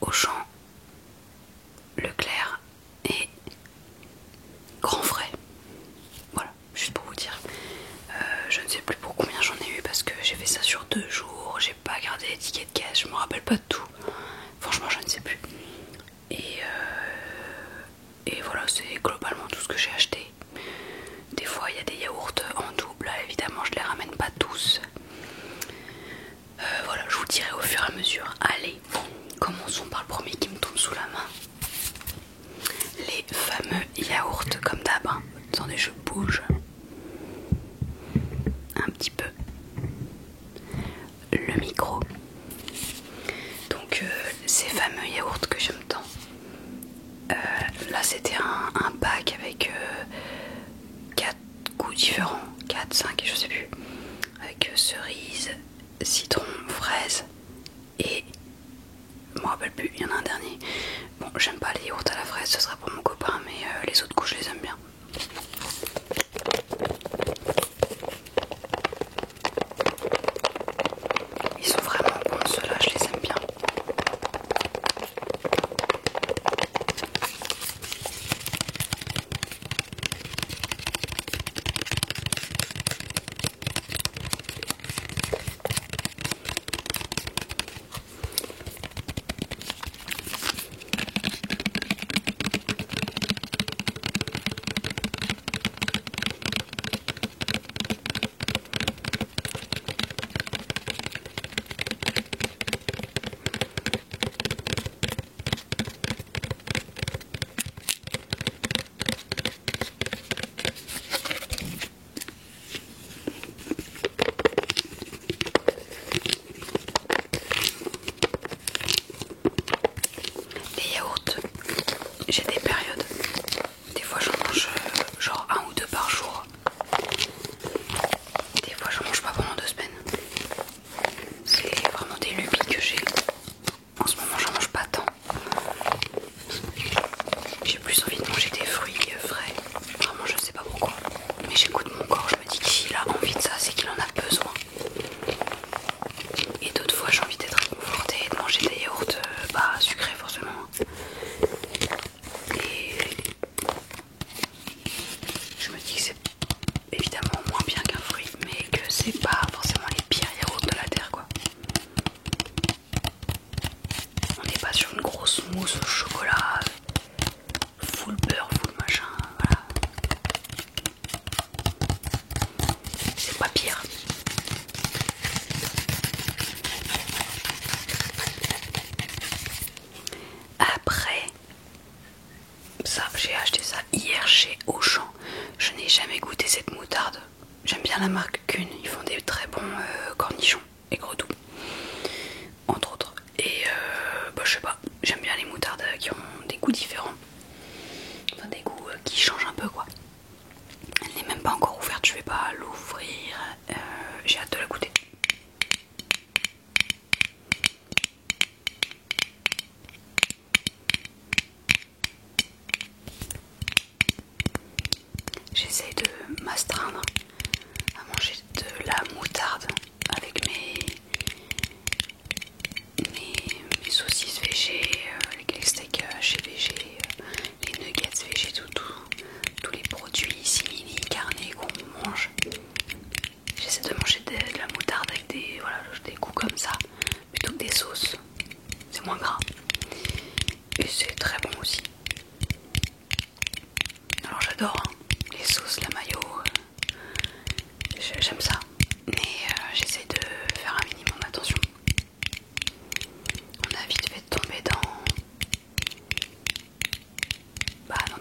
Auchan, Leclerc et Grand Frais. Voilà, juste pour vous dire. Je ne sais plus pour combien j'en ai eu parce que j'ai fait ça sur 2 jours, j'ai pas gardé les tickets de caisse, je me rappelle pas de tout. Franchement, je ne sais plus. Et voilà, c'est globalement tout ce que j'ai acheté. Des fois, il y a des yaourts en double, là, évidemment, je les ramène pas tous. Voilà, je vous dirai au fur et à mesure. Allez, commençons par le premier qui me tombe sous la main. Les fameux yaourts comme d'hab. Attendez, je bouge un petit peu le micro. Donc ces fameux yaourts que j'aime tant. Là c'était un pack avec 4 goûts différents, 4, 5 je sais plus. Avec cerise, citron, fraise et je me rappelle plus, il y en a un dernier. Bon, j'aime pas les yaourts à la fraise, ce sera pour mon copain, mais les autres goûts je les aime bien. Ils sont vraiment bons ceux-là, je les aime bien. J'ai des périodes, des fois j'en mange genre 1 ou 2 par jour, des fois j'en mange pas pendant 2 semaines. C'est vraiment des lubies que j'ai. En ce moment j'en mange pas tant. J'ai plus envie de manger des fruits frais, vraiment je sais pas pourquoi. Mais j'écoute mon corps, je me dis que s'il a envie de ça, c'est qu'il en a besoin. Et d'autres fois j'ai envie d'être réconfortée et de manger des yaourts sucrés forcément. Je me dis que c'est évidemment moins bien qu'un fruit, mais que c'est pas forcément les pires yaourts de la terre quoi. On n'est pas sur une grosse mousse au chocolat, full beurre, full machin, voilà. C'est pas pire. Après, ça, j'ai acheté ça hier chez Auchan. Je n'ai jamais goûté cette moutarde. J'aime bien la marque Kuhn, ils font des très bons cornichons et gredous, entre autres. Et je sais pas, j'aime bien les moutardes qui ont des goûts différents. Enfin des goûts qui changent un peu quoi. Elle n'est même pas encore ouverte, je vais pas l'ouvrir. J'ai hâte de la goûter. J'essaye de m'astreindre à manger de la moutarde avec mes saucisses végé, les steaks chez végé, les nuggets végé, tous les produits simili carnés qu'on mange. J'essaie de manger de la moutarde avec des goûts comme ça, plutôt que des sauces. C'est moins gras. Et c'est très bon aussi. Alors j'adore les sauces, la mayo, j'aime ça. Mais j'essaie de faire un minimum attention. On a vite fait de tomber dans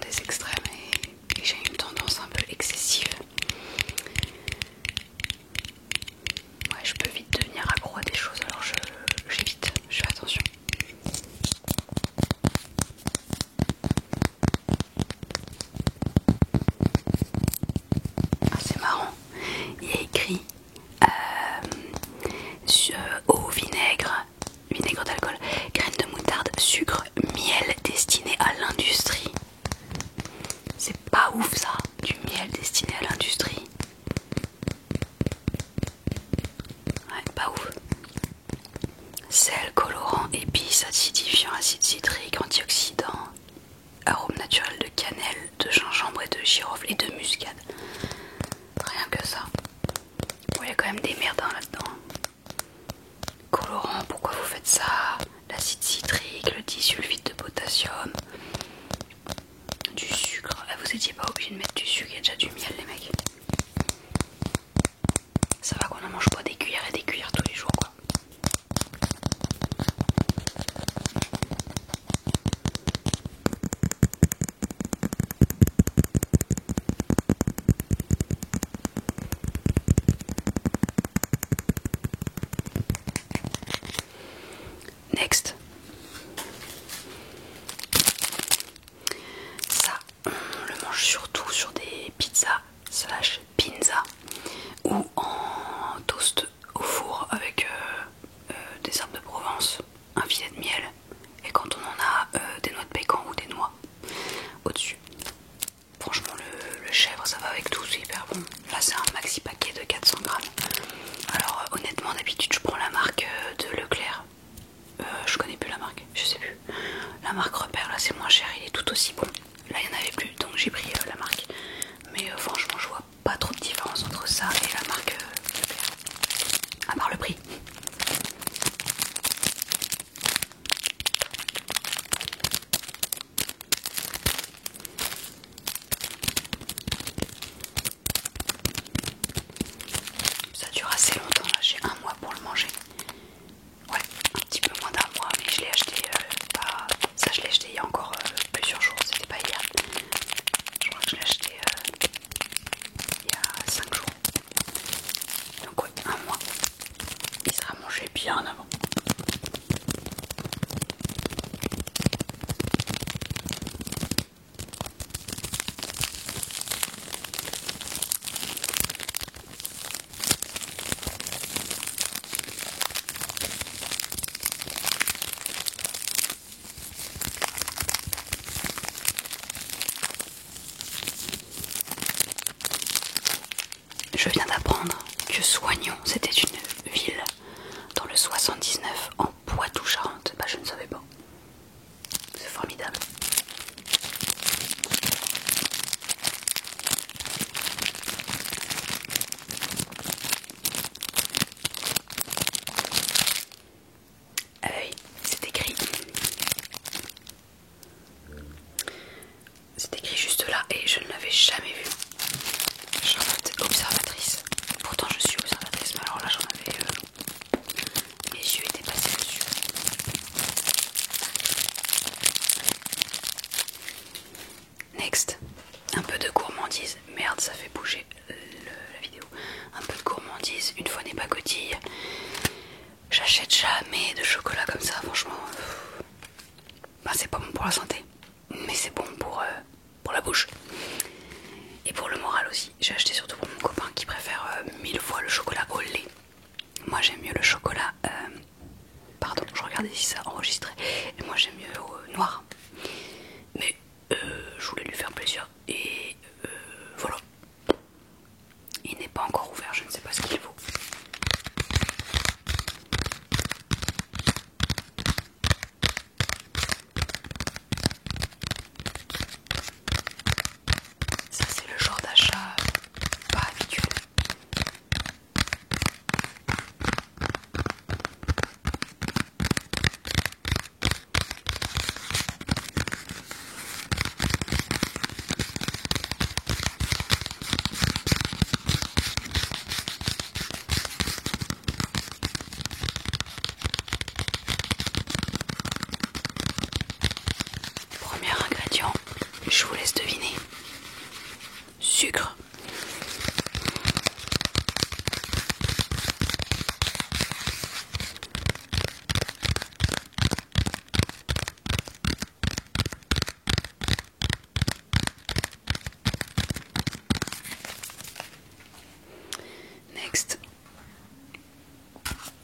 des extrêmes et j'ai une tendance un peu excessive. Ouais, je peux vite devenir accro à des choses, alors j'évite, je fais attention. Ah, c'est marrant, il y a écrit eau, vinaigre d'alcool, graines de moutarde, sucre, miel destiné à l'industrie. C'est pas ouf ça, du miel destiné à l'industrie. Ouais, pas ouf. Sel, colorant, colorant, épices, acidifiant, acide citrique, antioxydant, arôme naturel de cannelle, de gingembre et de girofle et de muscade. Rien que ça. Bon, il y a quand même des merdins là-dedans. Colorant, pourquoi vous faites ça? L'acide citrique, le disulfite de potassium, du sucre. Ah, vous étiez pas obligé de mettre du sucre, il y a déjà du miel les mecs. Ça va qu'on en mange pas des cuillères et des cuillères tous les jours quoi. Next. Ça, on le mange surtout sur des pizzas slash pinza ou en toast au four avec des herbes de Provence, un filet de miel et quand on en a des noix de pécan ou des noix au-dessus. Franchement le chèvre ça va avec tout, c'est hyper bon. Là c'est un maxi paquet de 400 grammes. Alors honnêtement d'habitude je prends la marque de Leclerc. Je connais plus la marque, je sais plus. La marque Repère là c'est moins cher, il est tout aussi bon. Là il n'y en avait plus donc j'ai pris la marque. Mais franchement je vois pas trop de différence entre ça et la marque Leclerc. À part le prix. Ça dure assez longtemps là, j'ai un mois pour le manger. Ouais, un petit peu moins d'un mois, mais je l'ai acheté ça je l'ai acheté il y a encore plusieurs jours, c'était pas hier. Je crois que je l'ai acheté il y a 5 jours. Donc ouais, un mois. Il sera mangé bien avant. Je viens d'apprendre que Soignon, c'était une ville dans le 79 en Poitou-Charentes. Bah je ne savais pas. C'est formidable. Ah oui, c'est écrit. C'est écrit juste là et je ne l'avais jamais vu. Charlotte observatrice. Pourtant je suis observatrice, mais alors là j'en avais... mes yeux étaient passés dessus. Next. Un peu de gourmandise. Merde, ça fait bouger la vidéo. Un peu de gourmandise, une fois n'est pas cotille. J'achète jamais de chocolat comme ça, franchement. Bah, c'est pas bon pour la santé. Mais c'est bon pour la bouche. Et pour le moral aussi. J'ai acheté surtout pour mon copain qui préfère 1000 fois le chocolat au lait. Moi j'aime mieux le chocolat... pardon, je regardais si ça enregistrait. Et moi j'aime mieux au noir. Mais je voulais lui faire plaisir. Et voilà. Il n'est pas encore ouvert, je ne sais pas ce qu'il vaut. Ça c'est le genre d'achat pas habituel. Premier ingrédient, je vous laisse deviner. Sucre. Next.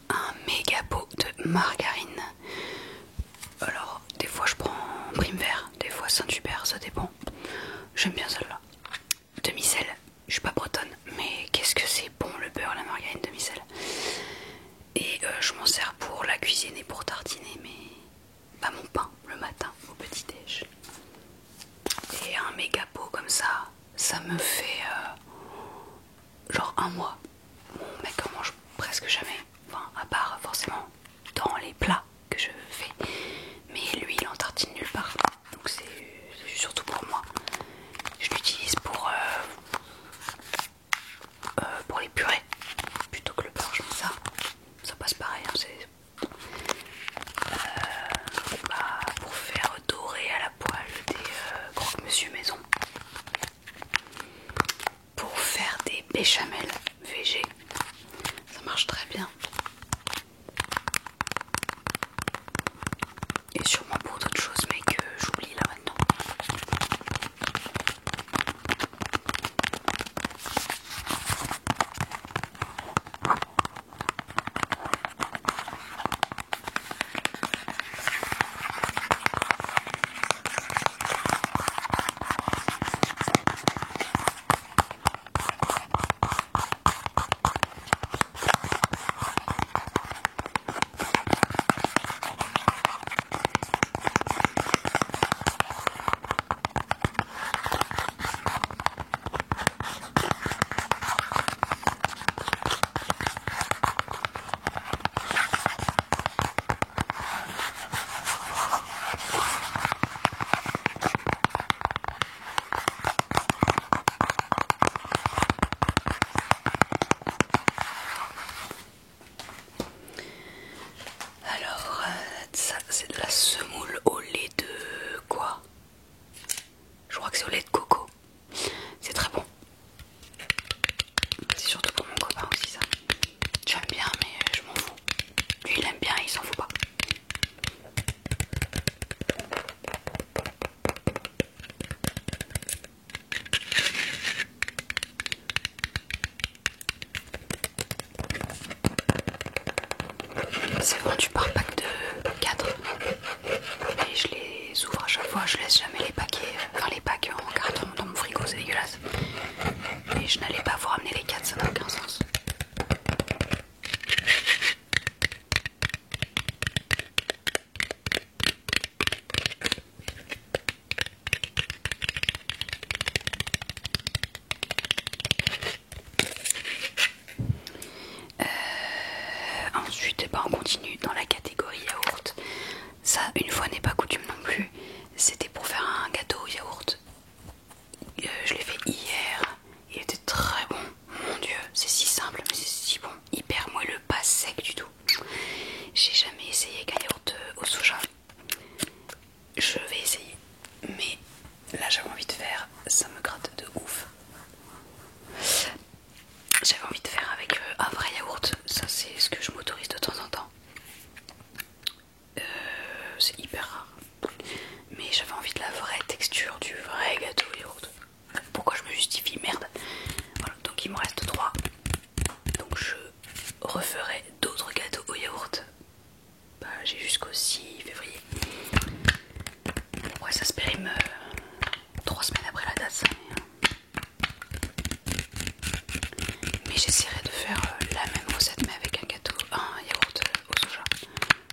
Un méga pot de margarine. Alors, des fois je prends Prime Vert, des fois Saint-Hubert, ça dépend. J'aime bien celle-là. Demi-sel, je suis pas bretonne, mais qu'est-ce que c'est bon le beurre, la margarine demi-sel. Et je m'en sers pour la cuisine et pour pour tartiner mon pain le matin au petit-déj. Et un méga pot comme ça me fait genre un mois. Mon mec en mange presque jamais, enfin à part forcément dans les plats que je fais, mais lui il en tartine nulle part, donc c'est surtout pour moi. Je l'utilise pour les purées plutôt que le beurre, je mets ça passe pareil, hein, c'est pour faire dorer à la poêle des croque-monsieur maison, pour faire des béchamels végé, ça marche très bien, et sûrement pour d'autres choses mais que j'oublie là maintenant. Alors, ça c'est de la semoule au lait de quoi? Je crois que c'est au lait de coco. C'est très bon. C'est surtout pour mon copain aussi ça. J'aime bien mais je m'en fous. Lui il aime bien et il s'en fout pas. C'est vendu par pack de 4. Et je les ouvre à chaque fois, je laisse jamais les paquets, enfin les packs en carton dans mon frigo, c'est dégueulasse. Et je n'allais pas vous ramener les 4, ça n'a aucun sens. Ensuite, on continue dans la catégorie yaourt. Ça, une fois n'est pas coutume non plus. C'était pour faire un gâteau au yaourt. Je l'ai fait hier. Il était très bon. Mon dieu, c'est si simple, mais c'est si bon. Hyper moelleux, pas sec du tout. J'ai jamais essayé qu'un yaourt au soja. Je vais essayer. Mais là, j'avais envie de faire. Ça me gratte de ouf. J'avais envie de faire avec un vrai yaourt. Ça, c'est ce que je m'autorise de temps en temps. C'est hyper rare. Mais j'avais envie de la vraie texture du vrai gâteau au yaourt. Pourquoi je me justifie? Merde. Voilà, donc il me reste 3. Donc je referai d'autres gâteaux au yaourt. J'ai jusqu'au 6 février. Ouais, ça se périme 3 semaines après la date, ça. Mais j'essaierai de faire la même recette, mais avec un yaourt au soja.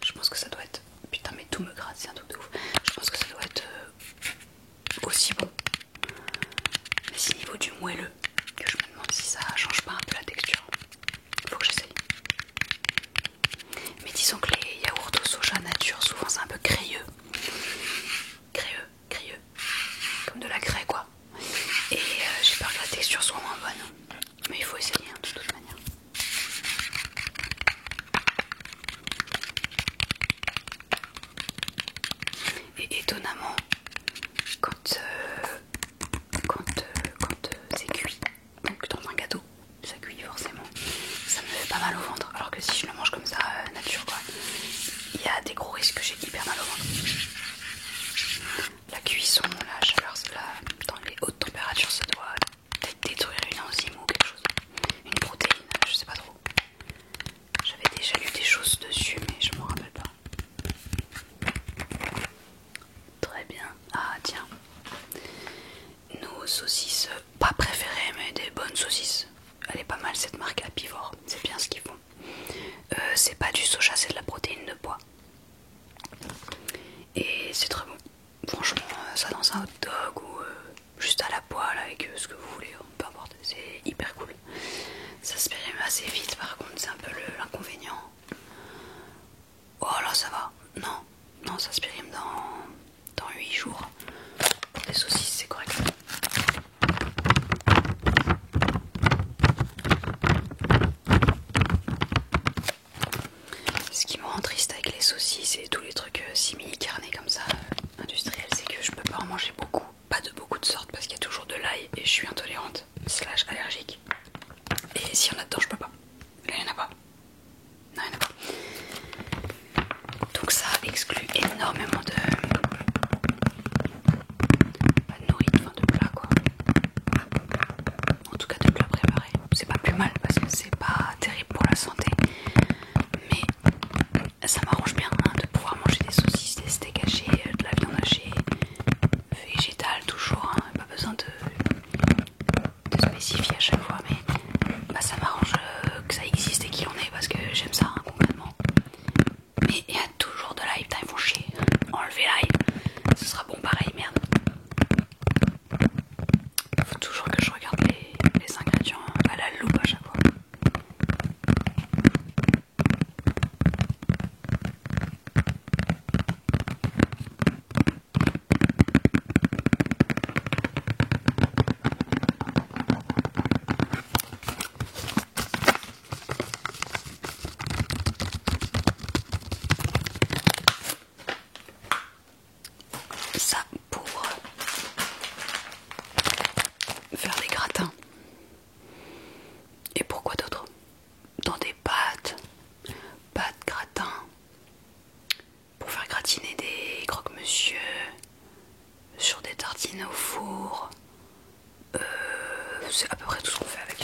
Je pense que ça doit être. Putain, mais tout me gratte, c'est un truc de ouf. Je pense que ça doit être aussi bon. Mais c'est niveau du moelleux que je me demande si ça change pas un peu la texture. Faut que j'essaye. Mais disons que les yaourts au soja nature, souvent c'est un peu crayeux. Crayeux. Comme de la craie quoi. Et j'ai peur que la texture soit moins bonne. Mais il faut essayer hein, de toute manière. Et étonnamment, quand c'est cuit, donc dans un gâteau, ça cuit forcément, ça me fait pas mal au ventre. Alors que si je le mange comme ça, nature quoi, il y a des gros risques que j'ai hyper mal au ventre. La cuisson, la chaleur, dans les hautes températures, ça doit peut-être détruire une enzyme ou quelque chose. Une protéine, je sais pas trop. J'avais déjà lu des choses dessus, mais je m'en rappelle pas. Très bien. Ah tiens. Nos saucisses, pas préférées, mais des bonnes saucisses. Elle est pas mal cette marque Apivore, c'est bien ce qu'ils font. C'est pas du soja, c'est de la protéine de pois. ça dans un hot dog ou juste à la poêle avec ce que vous voulez, peu importe, c'est hyper cool. Ça se périme assez vite, par contre c'est un peu l'inconvénient. Oh là ça va, non ça se périme dans 8 jours. Pour des saucisses c'est correct. Ce qui me rend triste avec les saucisses et tous les trucs simili-carnés comme ça, industriels, c'est que je peux pas en manger beaucoup. Pas de beaucoup de sortes parce qu'il y a toujours de l'ail et je suis intolérante, / allergique. Et s'il y en a dedans, je peux pas. Là, il y en a pas. Non, il y en a pas. Donc ça exclut énormément de nourriture, enfin de plats quoi. En tout cas de plats préparés. C'est pas plus mal parce que c'est pas terrible pour la santé. Mais ça m'arrange bien hein, de pouvoir manger des saucisses, des steaks hachés, de la viande hachée, végétale toujours. Hein, pas besoin de spécifier à chaque fois. Mais bah, ça m'arrange que ça existe et qu'il en ait parce que j'aime ça hein, concrètement. Mais il y a toujours de l'ail, putain ils font chier. Enlever l'ail, ce sera bon pareil, merde. Faut toujours que je regarde les ingrédients à la loupe à chaque fois. Ça pour faire des gratins. Et pourquoi d'autre? Dans des pâtes gratins, pour faire gratiner des croque-monsieur, sur des tartines au four. C'est à peu près tout ce qu'on fait avec.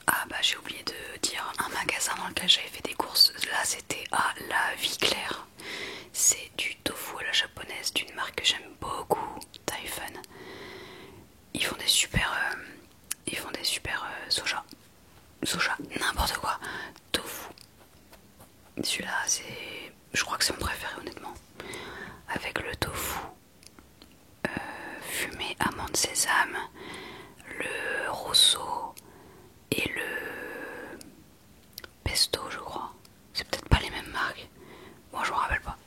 Ah bah j'ai oublié de dire un magasin dans lequel j'avais fait des courses. Là c'était à La Vie Claire. C'est du tofu à la japonaise d'une marque que j'aime beaucoup, Typhon. Ils font des super soja, n'importe quoi, tofu. Celui-là c'est, je crois que c'est mon préféré honnêtement. Avec le tofu fumé amande sésame, le rosso et le pesto je crois. C'est peut-être pas les mêmes marques. Bon je me rappelle pas.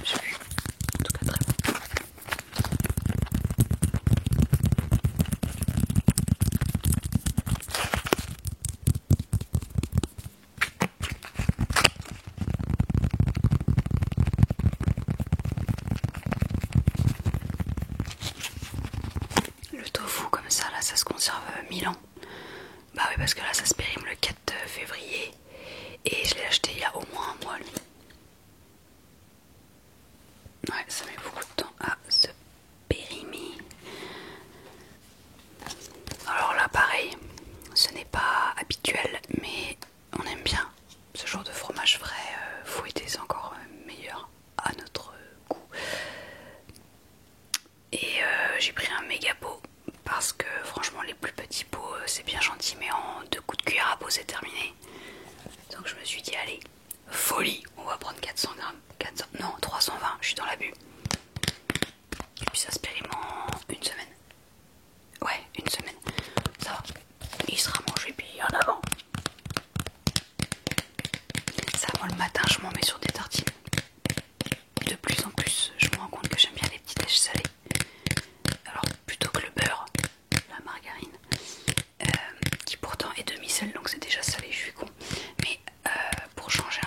J'ai vu. En tout cas très bon. Le tofu comme ça là ça se conserve 1000 ans. Bah oui parce que là ça se périme le 4 février. Et je l'ai acheté il y a au moins un mois lui. Ouais ça met beaucoup de temps à se périmer. Alors là pareil, ce n'est pas habituel mais on aime bien ce genre de fromage frais fouetté, c'est encore meilleur à notre goût. Et j'ai pris un méga pot parce que franchement les plus petits pots c'est bien gentil mais en 2 coups de cuillère à peau c'est terminé. Donc je me suis dit allez, folie, on va prendre 400 grammes, 320, je suis dans l'abus. Et puis ça se périme en une semaine. Ouais, une semaine, ça va. Il sera mangé puis en avant. Ça moi le matin je m'en mets sur des tartines. De plus en plus je me rends compte que j'aime bien les petits déj salés. Alors plutôt que le beurre, la margarine, qui pourtant est demi-sel donc c'est déjà salé, je suis con. Mais pour changer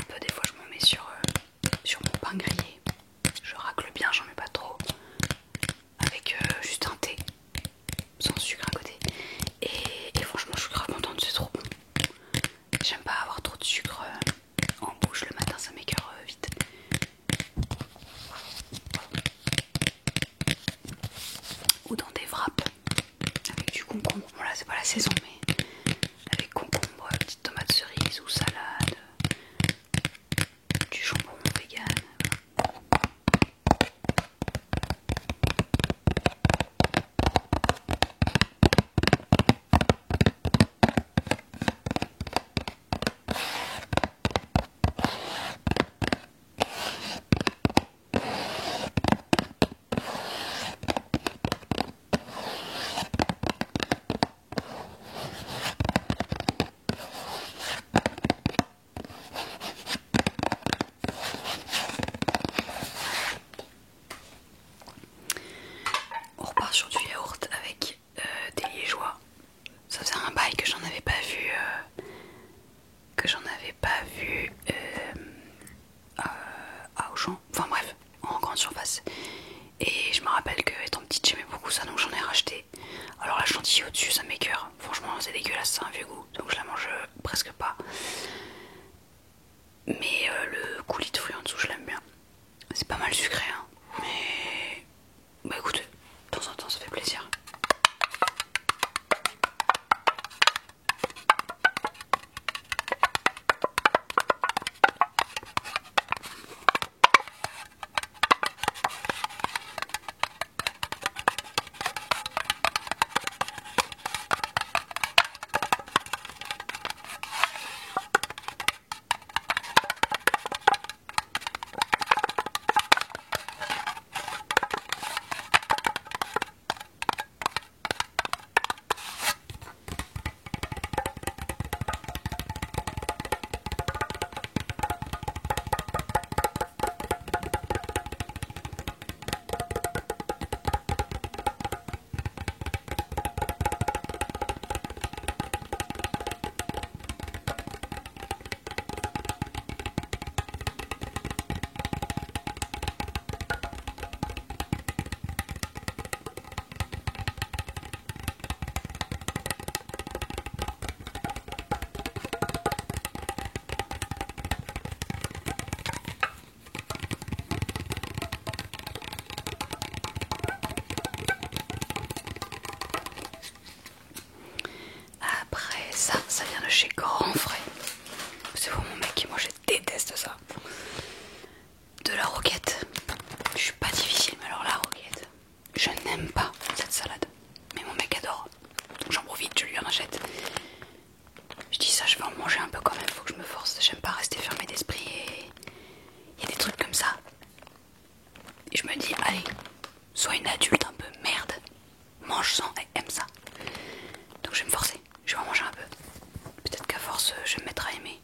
partie au-dessus, ça m'écœure. Franchement, c'est dégueulasse, c'est un vieux goût, donc je la mange presque pas. Mais le coulis de fruits en dessous, je l'aime bien. C'est pas mal sucré, hein. Mais bah écoute, de temps en temps, ça fait plaisir. Ça vient de chez Grand Frais. C'est pour mon mec, moi je déteste ça. De la roquette. Je suis pas difficile, mais alors la roquette, je n'aime pas cette salade. Mais mon mec adore. Donc j'en profite, je lui en achète. Je dis ça, je vais en manger un peu quand même, faut que je me force. J'aime pas rester fermé d'esprit et il y a des trucs comme ça. Et je me dis, allez, sois une adulte un peu merde. Mange sans et aime ça. Donc je vais me forcer, je vais en manger un peu. Peut-être qu'à force, je vais me mettre à aimer.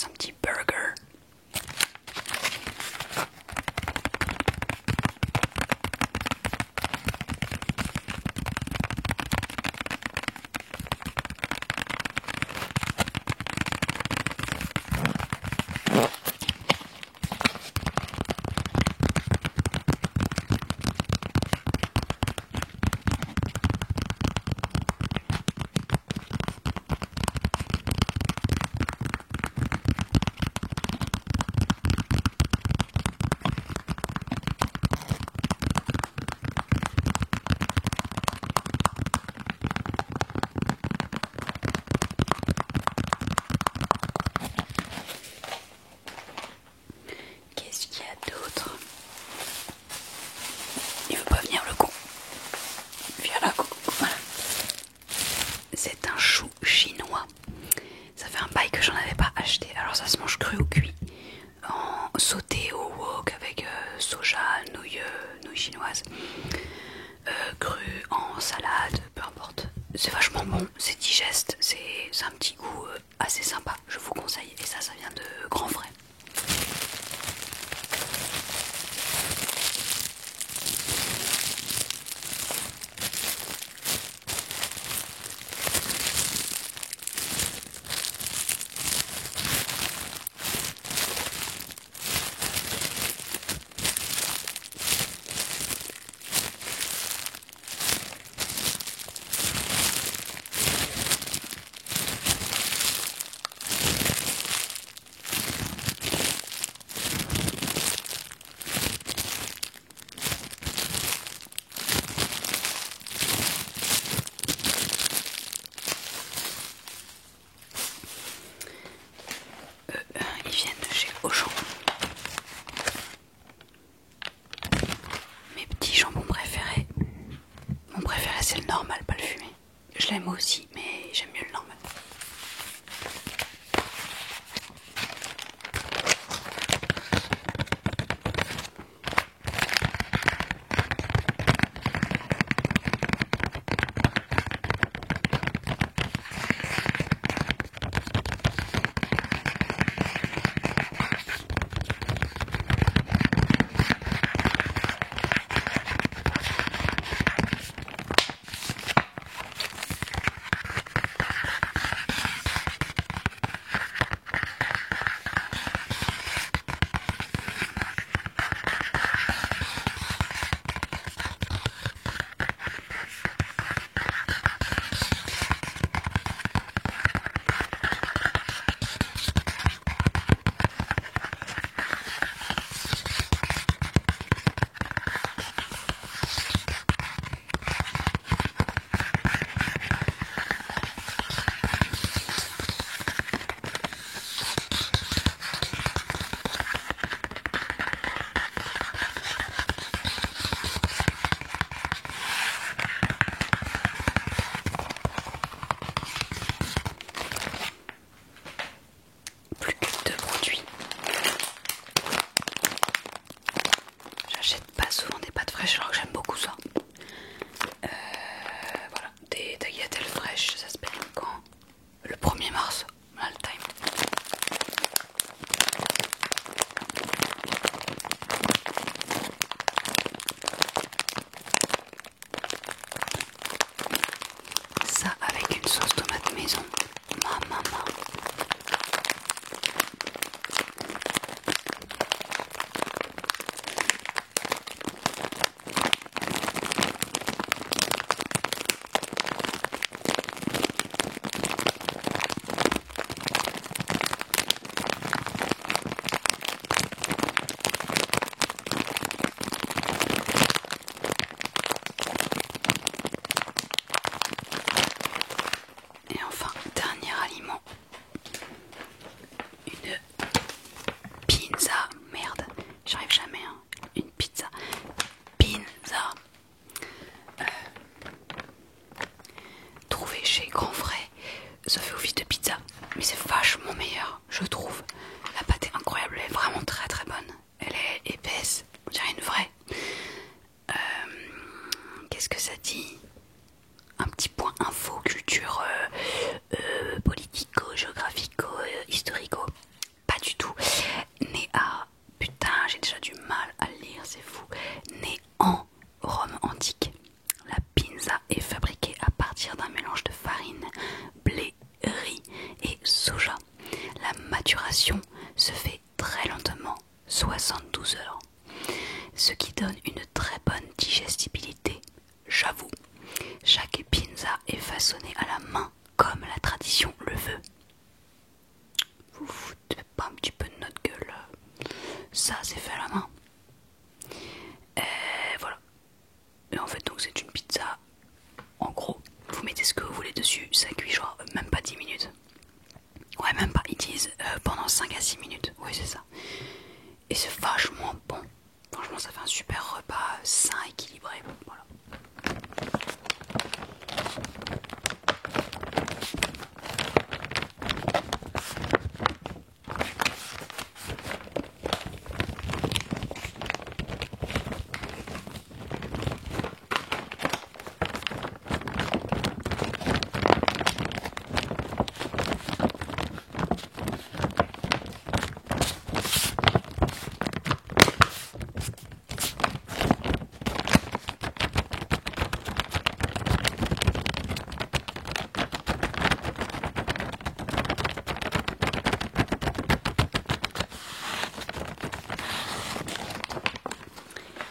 fasse un petit burger. Qu'est-ce qu'il y a d'autre? Il veut pas venir le con. Viens là, coco. Voilà. C'est un chou chinois. Ça fait un bail que j'en avais pas acheté. Alors ça se mange cru ou cuit. En sauté au wok avec soja, nouilles chinoises. Cru, en salade, peu importe. C'est vachement bon, c'est digeste, c'est un petit goût assez sympa. Je vous conseille. Et ça vient de Grand Frais. Ils viennent de chez Auchan. Mes petits jambons préférés. Mon préféré c'est le normal, pas le fumé. Je l'aime aussi, mais j'aime mieux le normal. Plus que 2 produits. J'achète pas souvent des pâtes fraîches alors que j'aime beaucoup ça. Voilà, des tagliatelles fraîches, ça se paye quand? Le 1er mars, on a le time. Ça avec une sauce tomate maison. Maman. Et enfin, dernier aliment. Une pizza. Merde, j'arrive jamais. Hein. Une pizza. Pizza. Trouvée chez Grand Frais. Ça fait office de pizza. Mais c'est vachement meilleur, je trouve. La pâte est incroyable. Elle est vraiment très très bonne. Elle est épaisse. On dirait une vraie. Qu'est-ce que ça dit? Un petit point info, culture politico, géographico, historico. maturation se fait très lentement, 72 heures, ce qui donne une très bonne digestibilité, j'avoue. Chaque pinza est façonnée à la main comme la tradition le veut. Vous vous foutez pas un petit peu de notre gueule, ça c'est fait à la main. Voilà. Et en fait donc c'est une pizza, en gros, vous mettez ce que vous voulez dessus, ça cuit genre même pas 10 minutes. Ouais, même pas, ils disent pendant 5 à 6 minutes, oui c'est ça. Et c'est vachement bon, franchement ça fait un super repas sain, équilibré, voilà.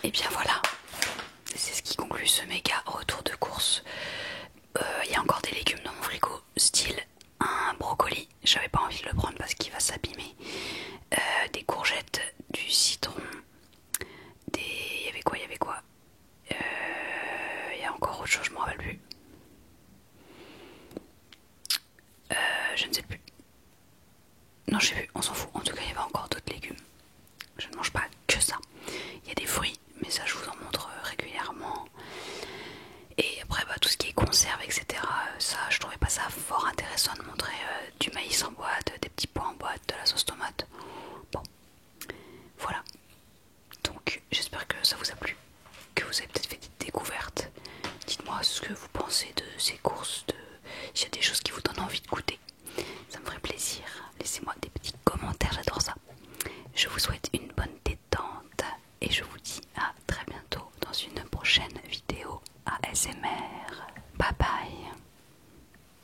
Et bien voilà, c'est ce qui conclut ce méga retour de course. Il y a encore des légumes dans mon frigo, style un brocoli, j'avais pas envie de le prendre parce qu'il va s'abîmer, des courgettes, du citron, il y avait quoi, il y a encore autre chose, je m'en rappelle plus. Je ne sais plus. Non, je sais plus, on s'en fout. En tout cas, il y avait encore d'autres légumes. Je ne mange pas que ça. Il y a des fruits, mais ça je vous en montre régulièrement. Et après tout ce qui est conserve, etc. Ça je trouvais pas ça fort intéressant de montrer du maïs en boîte, des petits